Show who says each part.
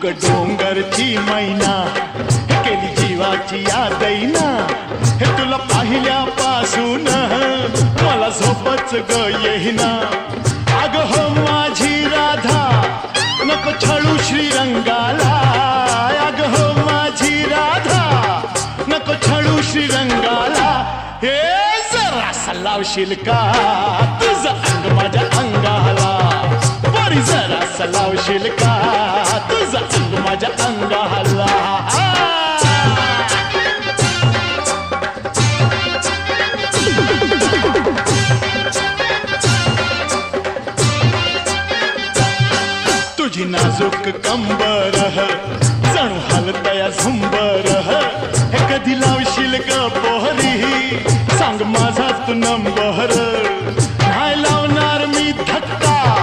Speaker 1: ग डोंगरची मैना केली जीवाची यादैना हे तुला पाहिल्यापासून मला झोपच ग येईना अग हो माझी राधा नको छळू श्रीरंगाला अग हो माझी राधा नको छळू श्रीरंगाला हे जरा लावशील का तुझं अंग माझ्या अंगाला बरी जरा लावशील का तुझं अंग माझ्या अंगाला तुझी नाजूक कंबर जणू हलतया झुंबर हे कधी लावशील ग पोहरी सांग माझा तू नंबर